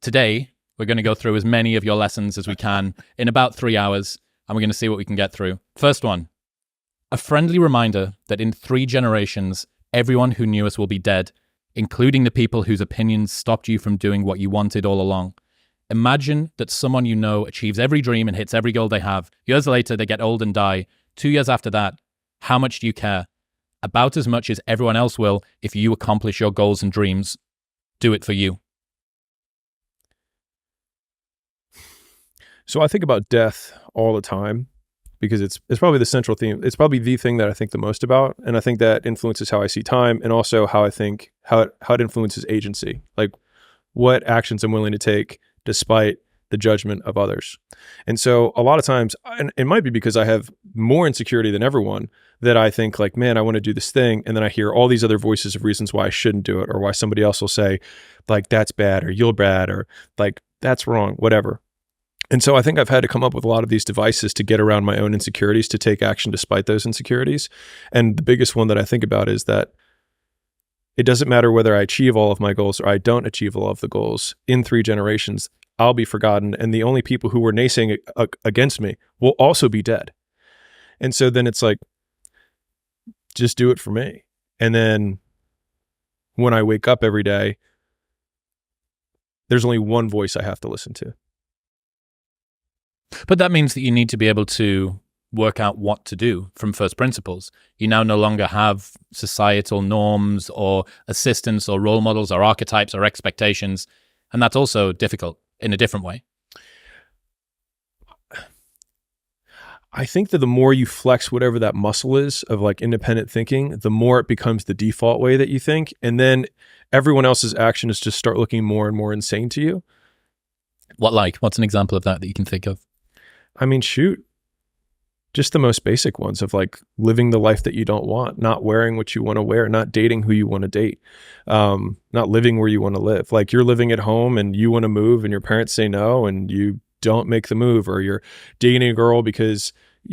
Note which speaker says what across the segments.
Speaker 1: Today, we're going to go through as many of your lessons as we can in about 3 hours, and we're going to see what we can get through. First one, a friendly reminder that in 3 generations, everyone who knew us will be dead, including the people whose opinions stopped you from doing what you wanted all along. Imagine that someone you know achieves every dream and hits every goal they have. Years later, they get old and die. 2 years after that, how much do you care? About as much as everyone else will if you accomplish your goals and dreams. Do it for you.
Speaker 2: So I think about death all the time because it's probably the central theme. It's probably the thing that I think the most about. And I think that influences how I see time and also how I think, how it influences agency. Like what actions I'm willing to take despite the judgment of others. And so a lot of times, and it might be because I have more insecurity than everyone, that I think like, man, I want to do this thing. And then I hear all these other voices of reasons why I shouldn't do it, or why somebody else will say like, that's bad, or you're bad, or like, that's wrong, whatever. And so I think I've had to come up with a lot of these devices to get around my own insecurities, to take action despite those insecurities. And the biggest one that I think about is that it doesn't matter whether I achieve all of my goals or I don't achieve all of the goals. In 3 generations, I'll be forgotten. And the only people who were naysaying against me will also be dead. And so then it's like, just do it for me. And then when I wake up every day, there's only one voice I have to listen to.
Speaker 1: But that means that you need to be able to work out what to do from first principles. You now no longer have societal norms or assistants or role models or archetypes or expectations. And that's also difficult in a different way.
Speaker 2: I think that the more you flex whatever that muscle is of like independent thinking, the more it becomes the default way that you think. And then everyone else's actions just start looking more and more insane to you.
Speaker 1: What's an example of that you can think of?
Speaker 2: I mean, shoot, just the most basic ones of like living the life that you don't want, not wearing what you want to wear, not dating who you want to date, not living where you want to live. Like you're living at home and you want to move and your parents say no and you don't make the move, or you're dating a girl because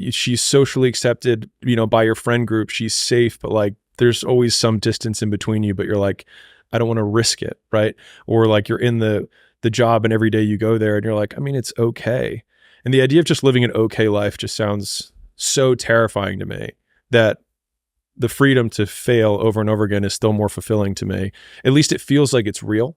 Speaker 2: she's socially accepted, by your friend group, she's safe, but like there's always some distance in between you, but you're like, I don't want to risk it, right? Or like you're in the job and every day you go there and you're like, I mean, it's okay. And the idea of just living an okay life just sounds so terrifying to me that the freedom to fail over and over again is still more fulfilling to me. At least it feels like it's real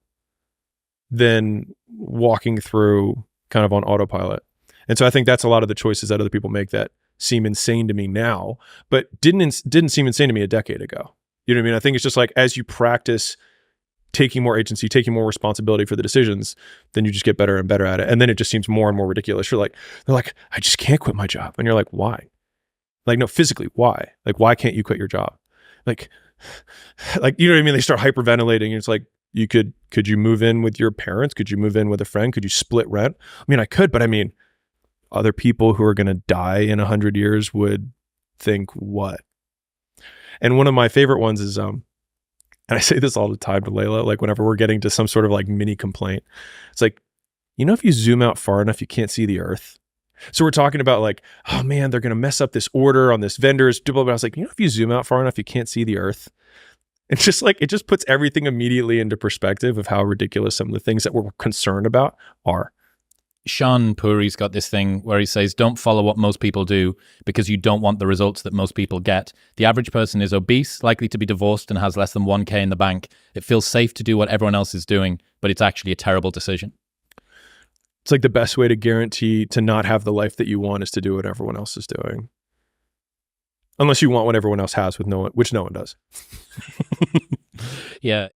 Speaker 2: than walking through kind of on autopilot. And so I think that's a lot of the choices that other people make that seem insane to me now, but didn't seem insane to me a decade ago. You know what I mean? I think it's just like, as you practice taking more agency, taking more responsibility for the decisions, then you just get better and better at it. And then it just seems more and more ridiculous. They're like, I just can't quit my job. And you're like, why? Like, no, physically, why? Like, why can't you quit your job? Like, you know what I mean? They start hyperventilating. And it's like, could you move in with your parents? Could you move in with a friend? Could you split rent? I mean, I could, but I mean, other people who are going to die in 100 years would think what? And one of my favorite ones is, and I say this all the time to Layla, like whenever we're getting to some sort of like mini complaint, it's like, if you zoom out far enough, you can't see the earth. So we're talking about like, oh man, they're going to mess up this order on this vendor's, blah, blah, blah. I was like, if you zoom out far enough, you can't see the earth. It's just like, it just puts everything immediately into perspective of how ridiculous some of the things that we're concerned about are.
Speaker 1: Sean Puri's got this thing where he says, don't follow what most people do because you don't want the results that most people get. The average person is obese, likely to be divorced, and has less than 1K in the bank. It feels safe to do what everyone else is doing, but it's actually a terrible decision.
Speaker 2: It's like the best way to guarantee to not have the life that you want is to do what everyone else is doing. Unless you want what everyone else has, which no one does.
Speaker 1: Yeah.